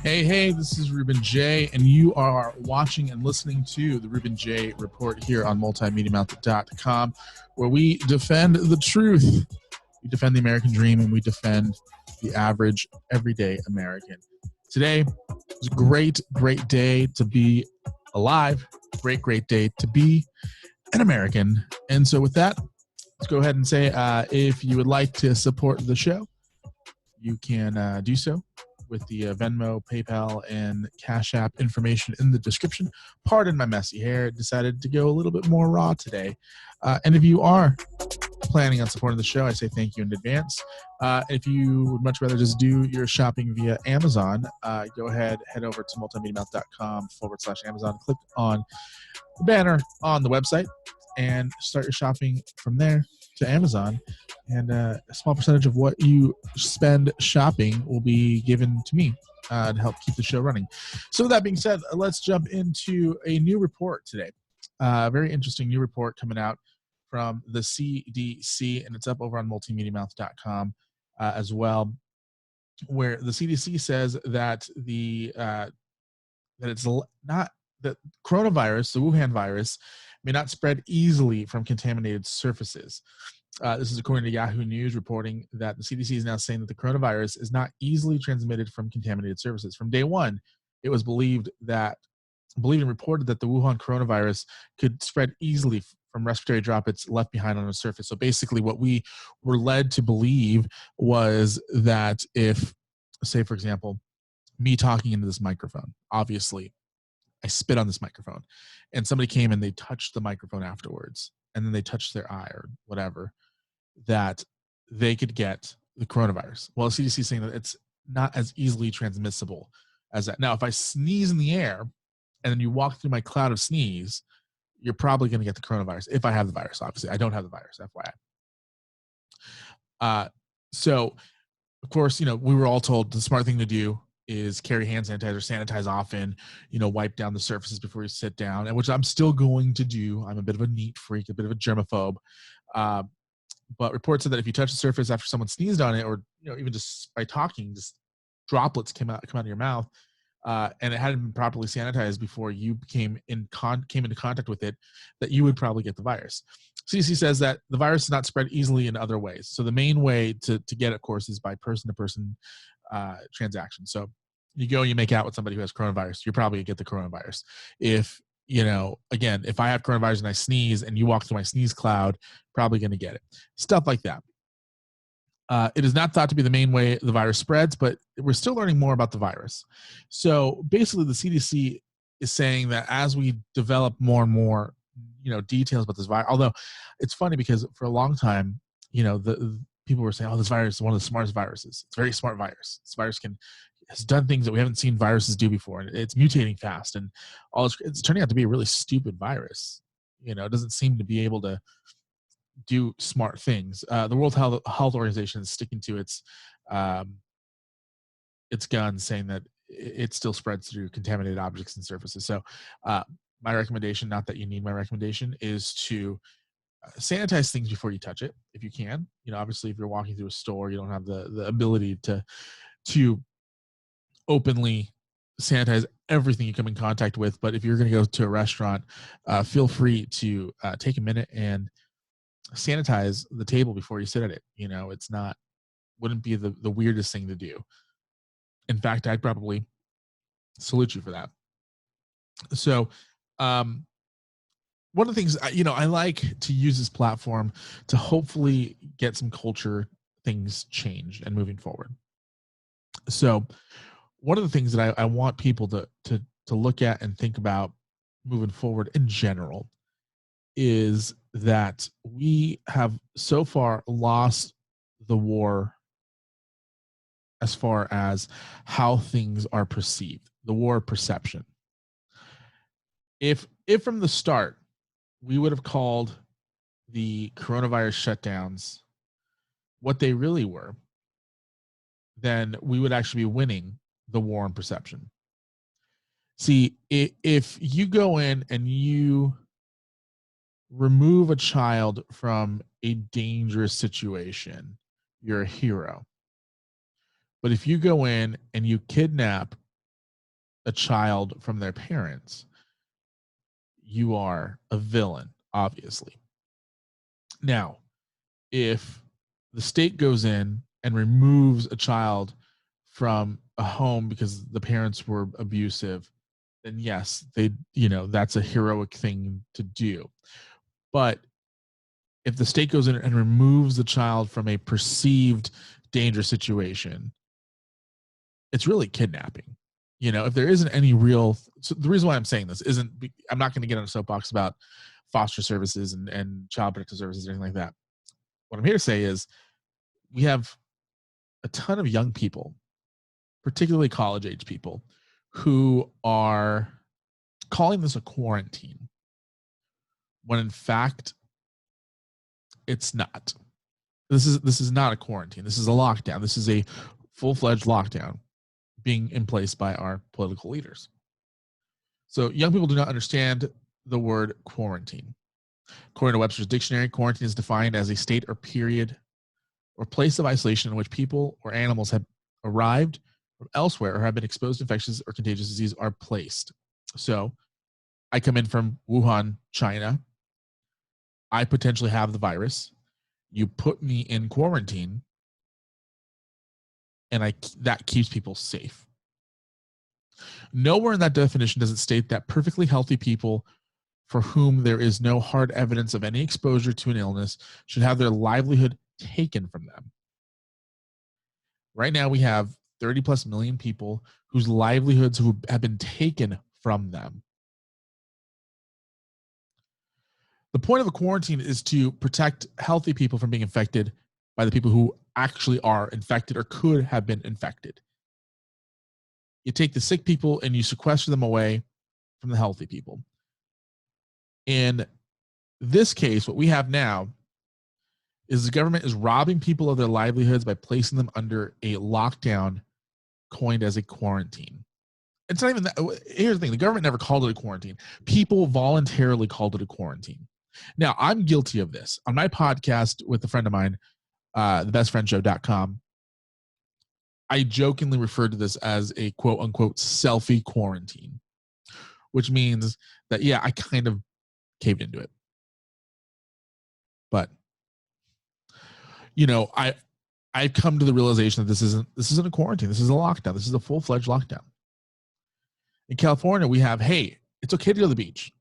Hey, this is Ruben-Jay, and you are watching and listening to the Ruben-Jay Report here on multimediamount.com, where we defend the truth. We defend the American dream, and we defend the average, everyday American. Today was a great day to be alive. Great day to be an American. And so with that, let's go ahead and say if you would like to support the show, you can do so with the Venmo, PayPal, and Cash App information in the description. Pardon my messy hair. Decided to go a little bit more raw today. And if you are planning on supporting the show, I say thank you in advance. If you would much rather just do your shopping via Amazon, go ahead, head over to multimediamouth.com/Amazon, click on the banner on the website, and start your shopping from there to Amazon. And a small percentage of what you spend shopping will be given to me to help keep the show running. So with that being said, let's jump into a new report today. Very interesting new report coming out from the CDC, and it's up over on multimediamouth.com as well, where the CDC says that that it's not that coronavirus, the Wuhan virus, may not spread easily from contaminated surfaces. This is according to Yahoo News, reporting that the CDC is now saying that the coronavirus is not easily transmitted from contaminated surfaces. From day one, it was believed and reported that the Wuhan coronavirus could spread easily from respiratory droplets left behind on a surface. So basically what we were led to believe was that if, say, for example, me talking into this microphone, obviously I spit on this microphone, and somebody came and they touched the microphone afterwards, and then they touched their eye or whatever, that they could get the coronavirus. Well, the CDC is saying that it's not as easily transmissible as that. Now, if I sneeze in the air and then you walk through my cloud of sneeze, you're probably going to get the coronavirus if I have the virus. Obviously, I don't have the virus, FYI. So, of course, we were all told the smart thing to do is carry hand sanitizer, sanitize often, wipe down the surfaces before you sit down, and which I'm still going to do. I'm a bit of a neat freak, a bit of a germaphobe. But reports said that if you touch the surface after someone sneezed on it, or even just by talking, just droplets come out of your mouth, and it hadn't been properly sanitized before you came into contact with it, that you would probably get the virus. CDC says that the virus is not spread easily in other ways. So the main way to get it, of course, is by person-to-person transaction. So you go and you make out with somebody who has coronavirus, you're probably going to get the coronavirus. If again, if I have coronavirus and I sneeze and you walk through my sneeze cloud, probably going to get it. Stuff like that. It is not thought to be the main way the virus spreads, but we're still learning more about the virus. So basically the CDC is saying that as we develop more and more, details about this virus, although it's funny because for a long time, the people were saying, oh, this virus is one of the smartest viruses. It's a very smart virus. This virus has done things that we haven't seen viruses do before, and it's mutating fast, and it's turning out to be a really stupid virus. It doesn't seem to be able to do smart things. The World Health Organization is sticking to its guns, saying that it still spreads through contaminated objects and surfaces. So my recommendation, not that you need my recommendation, is to sanitize things before you touch it, if you can. Obviously, if you're walking through a store, you don't have the ability to openly sanitize everything you come in contact with. But if you're going to go to a restaurant, feel free to take a minute and sanitize the table before you sit at it. Wouldn't be the weirdest thing to do. In fact, I'd probably salute you for that. So, one of the things, I like to use this platform to hopefully get some culture things changed and moving forward. So one of the things that I want people to look at and think about moving forward in general is that we have so far lost the war as far as how things are perceived, the war of perception. If from the start we would have called the coronavirus shutdowns what they really were, then we would actually be winning the war on perception. See, if you go in and you remove a child from a dangerous situation, you're a hero. But if you go in and you kidnap a child from their parents, you are a villain, obviously. Now, if the state goes in and removes a child from a home because the parents were abusive, then yes, that's a heroic thing to do. But if the state goes in and removes the child from a perceived dangerous situation, it's really kidnapping. If there isn't any real, so the reason why I'm saying this isn't, I'm not going to get on a soapbox about foster services and child protective services or anything like that. What I'm here to say is we have a ton of young people, particularly college age people, who are calling this a quarantine when in fact it's not. This is not a quarantine. This is a lockdown. This is a full-fledged lockdown being in place by our political leaders. So young people do not understand the word quarantine. According to Webster's dictionary, quarantine is defined as a state or period or place of isolation in which people or animals have arrived from elsewhere or have been exposed to infectious or contagious disease are placed. So I come in from Wuhan, China. I potentially have the virus. You put me in quarantine, and that keeps people safe. Nowhere in that definition does it state that perfectly healthy people for whom there is no hard evidence of any exposure to an illness should have their livelihood taken from them. Right now, we have 30 plus million people whose livelihoods have been taken from them. The point of a quarantine is to protect healthy people from being infected by the people who actually are infected or could have been infected. You take the sick people and you sequester them away from the healthy people. In this case, what we have now is the government is robbing people of their livelihoods by placing them under a lockdown coined as a quarantine. It's not even that. Here's the thing. The government never called it a quarantine. People voluntarily called it a quarantine. Now, I'm guilty of this. On my podcast with a friend of mine, thebestfriendshow.com, I jokingly referred to this as a quote unquote selfie quarantine, which means that, yeah, I kind of caved into it. But, I've come to the realization that this isn't a quarantine. This is a lockdown. This is a full-fledged lockdown. In California, we have, hey, it's okay to go to the beach,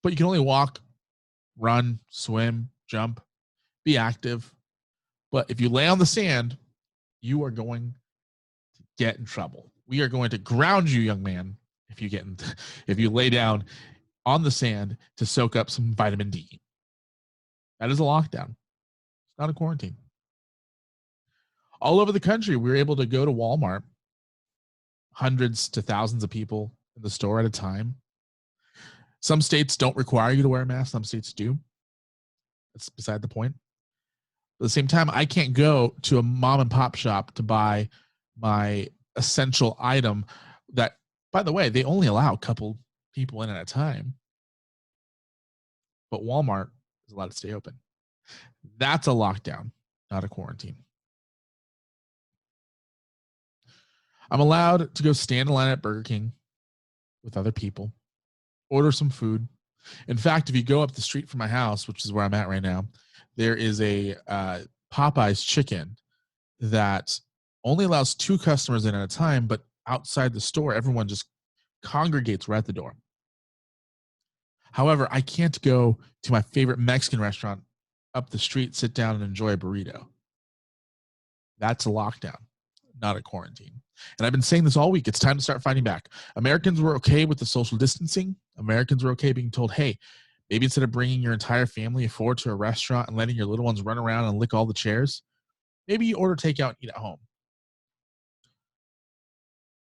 but you can only walk, run, swim, jump, be active. But if you lay on the sand, you are going to get in trouble. We are going to ground you, young man, if you lay down on the sand to soak up some vitamin D. That is a lockdown. It's not a quarantine. All over the country, we were able to go to Walmart, hundreds to thousands of people in the store at a time. Some states don't require you to wear a mask. Some states do. That's beside the point. At the same time, I can't go to a mom and pop shop to buy my essential item that, by the way, they only allow a couple people in at a time. But Walmart is allowed to stay open. That's a lockdown, not a quarantine. I'm allowed to go stand in line at Burger King with other people, order some food. In fact, if you go up the street from my house, which is where I'm at right now, there is a Popeye's chicken that only allows 2 customers in at a time, but outside the store, everyone just congregates right at the door. However, I can't go to my favorite Mexican restaurant up the street, sit down, and enjoy a burrito. That's a lockdown, not a quarantine. And I've been saying this all week. It's time to start fighting back. Americans were okay with the social distancing. Americans were okay being told, hey, maybe instead of bringing your entire family forward to a restaurant and letting your little ones run around and lick all the chairs, maybe you order takeout and eat at home.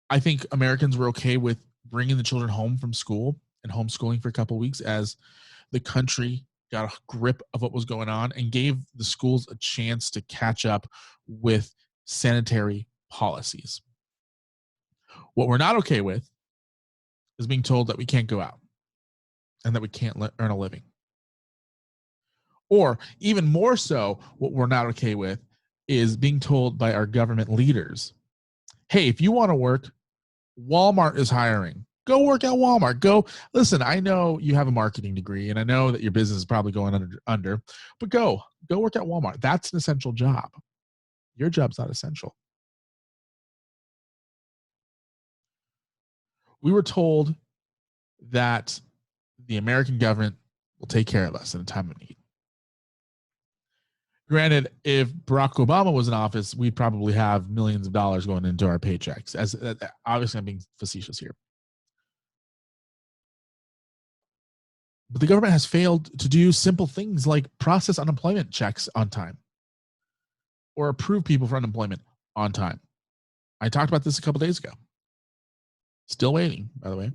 I think Americans were okay with bringing the children home from school and homeschooling for a couple of weeks as the country got a grip of what was going on and gave the schools a chance to catch up with sanitary policies. What we're not okay with is being told that we can't go out and that we can't earn a living. Or even more so, what we're not okay with is being told by our government leaders, hey, if you want to work, Walmart is hiring. Go work at Walmart. Go listen. I know you have a marketing degree, and I know that your business is probably going under, but go work at Walmart. That's an essential job. Your job's not essential. We were told that the American government will take care of us in a time of need. Granted, if Barack Obama was in office, we'd probably have millions of dollars going into our paychecks. As obviously, I'm being facetious here. But the government has failed to do simple things like process unemployment checks on time or approve people for unemployment on time. I talked about this a couple days ago. Still waiting, by the way.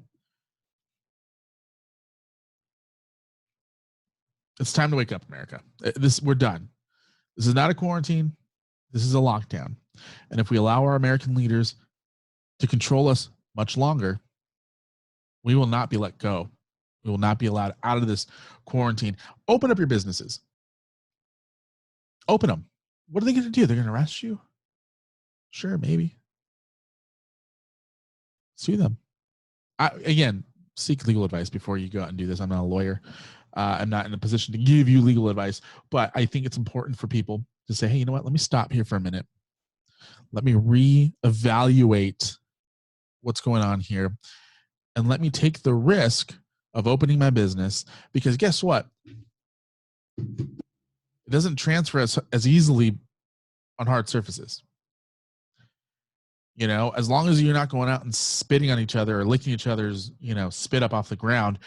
It's time to wake up, America. We're done. This is not a quarantine. This is a lockdown. And if we allow our American leaders to control us much longer, we will not be let go. We will not be allowed out of this quarantine. Open up your businesses. Open them. What are they going to do? They're going to arrest you? Sure, maybe. Sue them. Again, seek legal advice before you go out and do this. I'm not a lawyer. I'm not in a position to give you legal advice, but I think it's important for people to say, hey, you know what? Let me stop here for a minute. Let me reevaluate what's going on here, and let me take the risk of opening my business, because guess what? It doesn't transfer as easily on hard surfaces. You know, as long as you're not going out and spitting on each other or licking each other's, spit up off the ground,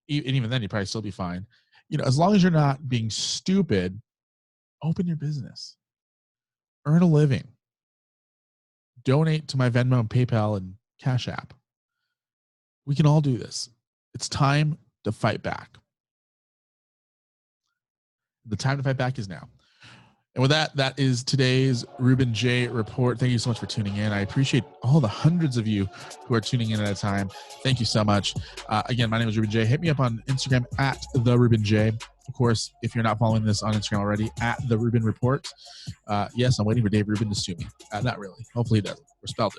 and even then you'd probably still be fine. As long as you're not being stupid, open your business. Earn a living. Donate to my Venmo and PayPal and Cash App. We can all do this. It's time to fight back. The time to fight back is now. And with that is today's Ruben-Jay report. Thank you so much for tuning in. I appreciate all the hundreds of you who are tuning in at a time. Thank you so much. Again, my name is Ruben-Jay. Hit me up on Instagram at TheRuben-Jay. Of course, if you're not following this on Instagram already, at The Ruben Report. Yes, I'm waiting for Dave Rubin to sue me. Not really. Hopefully he doesn't. We're spelled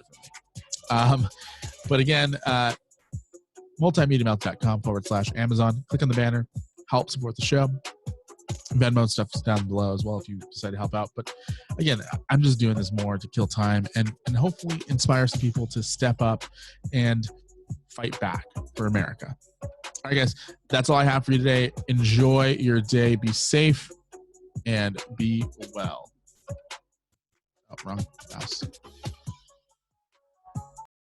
differently. But again, multimediamouth.com/Amazon. Click on the banner. Help support the show. Venmo stuff's down below as well if you decide to help out. But again, I'm just doing this more to kill time and hopefully inspire some people to step up and fight back for America. All right, guys, that's all I have for you today. Enjoy your day. Be safe and be well. Oh, wrong mouse.